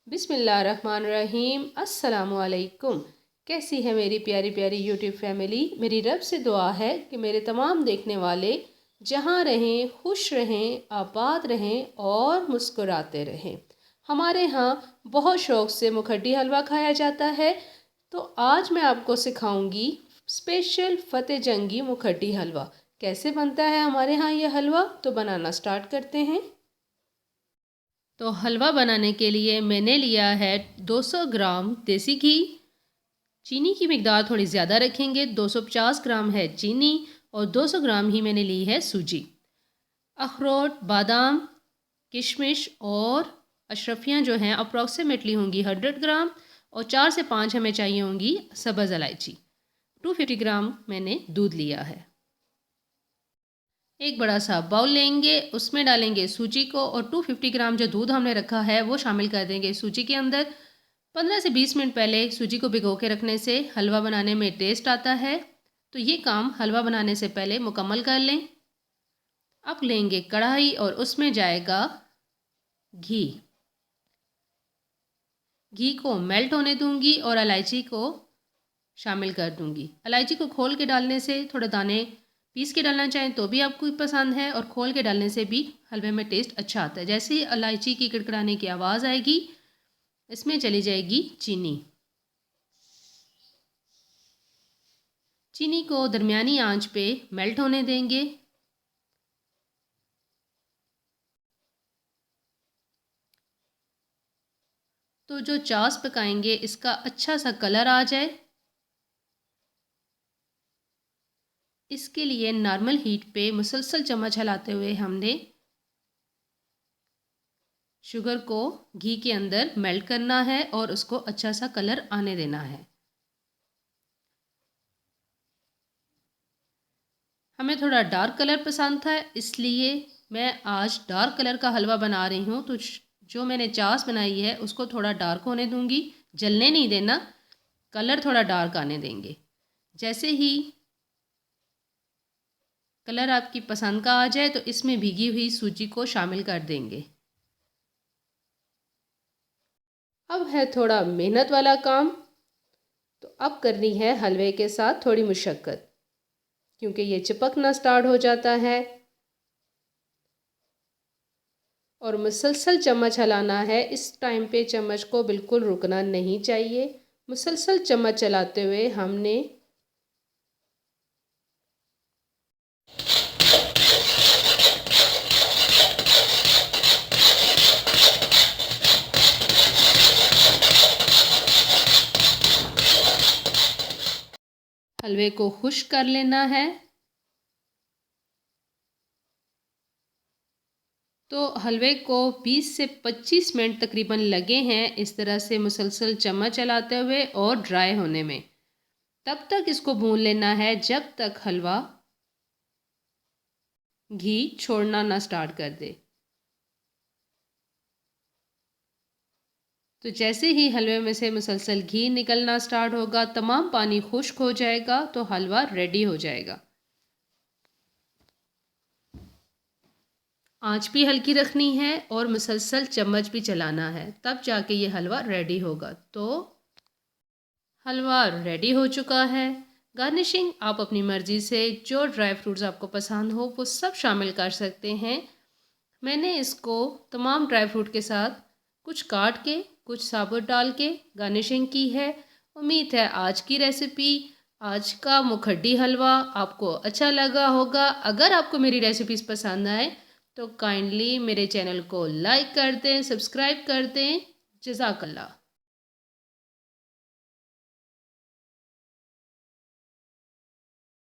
बिस्मिल्लाहिर्रहमानिर्रहीम। अस्सलामुअलैकुम। कैसी है मेरी प्यारी प्यारी यूट्यूब फैमिली। मेरी रब से दुआ है कि मेरे तमाम देखने वाले जहाँ रहें, खुश रहें, आबाद रहें और मुस्कुराते रहें। हमारे यहाँ बहुत शौक़ से मुखड्डी हलवा खाया जाता है, तो आज मैं आपको सिखाऊंगी स्पेशल फ़तेह जंगी मुखड्डी हलवा। कैसे बनता है हमारे यहाँ ये हलवा, तो बनाना स्टार्ट करते हैं। तो हलवा बनाने के लिए मैंने लिया है 200 ग्राम देसी घी। चीनी की मिकदार थोड़ी ज़्यादा रखेंगे, 250 ग्राम है चीनी और 200 ग्राम ही मैंने ली है सूजी। अखरोट, बादाम, किशमिश और अशरफियाँ जो हैं अप्रॉक्सीमेटली होंगी 100 ग्राम और 4 से 5 हमें चाहिए होंगी सब्ज़ इलायची। 250 ग्राम मैंने दूध लिया है। एक बड़ा सा बाउल लेंगे, उसमें डालेंगे सूजी को और 250 ग्राम जो दूध हमने रखा है वो शामिल कर देंगे सूजी के अंदर। 15 से 20 मिनट पहले सूजी को भिगो के रखने से हलवा बनाने में टेस्ट आता है, तो ये काम हलवा बनाने से पहले मुकम्मल कर लें। अब लेंगे कढ़ाई और उसमें जाएगा घी। घी को मेल्ट होने दूंगी और इलायची को शामिल कर दूंगी। इलायची को खोल के डालने से थोड़े दाने पीस के डालना चाहें तो भी आपको पसंद है और खोल के डालने से भी हलवे में टेस्ट अच्छा आता है। जैसे ही इलायची की कड़कड़ाने की आवाज़ आएगी, इसमें चली जाएगी चीनी। चीनी को दरमियानी आंच पे मेल्ट होने देंगे। तो जो चास पकाएंगे इसका अच्छा सा कलर आ जाए, इसके लिए नॉर्मल हीट पे मुसलसल चम्मच हिलाते हुए हमने शुगर को घी के अंदर मेल्ट करना है और उसको अच्छा सा कलर आने देना है। हमें थोड़ा डार्क कलर पसंद था, इसलिए मैं आज डार्क कलर का हलवा बना रही हूँ। तो जो मैंने चास बनाई है उसको थोड़ा डार्क होने दूंगी, जलने नहीं देना, कलर थोड़ा डार्क आने देंगे। जैसे ही कलर आपकी पसंद का आ जाए तो इसमें भीगी हुई सूजी को शामिल कर देंगे। अब है थोड़ा मेहनत वाला काम, तो अब करनी है हलवे के साथ थोड़ी मुशक्क़त, क्योंकि ये चिपकना स्टार्ट हो जाता है और मुसलसल चम्मच हिलाना है। इस टाइम पे चम्मच को बिल्कुल रुकना नहीं चाहिए। मुसलसल चम्मच चलाते हुए हमने हलवे को खुश्क कर लेना है। तो हलवे को 20 से 25 मिनट तकरीबन लगे हैं इस तरह से मुसलसल चम्मच चलाते हुए और ड्राई होने में। तब तक इसको भून लेना है जब तक हलवा घी छोड़ना ना स्टार्ट कर दे। तो जैसे ही हलवे में से मुसलसल घी निकलना स्टार्ट होगा, तमाम पानी खुश्क हो जाएगा, तो हलवा रेडी हो जाएगा। आंच भी हल्की रखनी है और मुसलसल चम्मच भी चलाना है, तब जाके ये हलवा रेडी होगा। तो हलवा रेडी हो चुका है। गार्निशिंग आप अपनी मर्ज़ी से जो ड्राई फ्रूट्स आपको पसंद हो वो सब शामिल कर सकते हैं। मैंने इसको तमाम ड्राई फ्रूट के साथ कुछ काट के कुछ साबुत डाल के गार्निशिंग की है। उम्मीद है आज की रेसिपी, आज का मुखड्डी हलवा आपको अच्छा लगा होगा। अगर आपको मेरी रेसिपीज़ पसंद आए तो काइंडली मेरे चैनल को लाइक कर दें, सब्सक्राइब कर दें। जज़ाकल्लाह।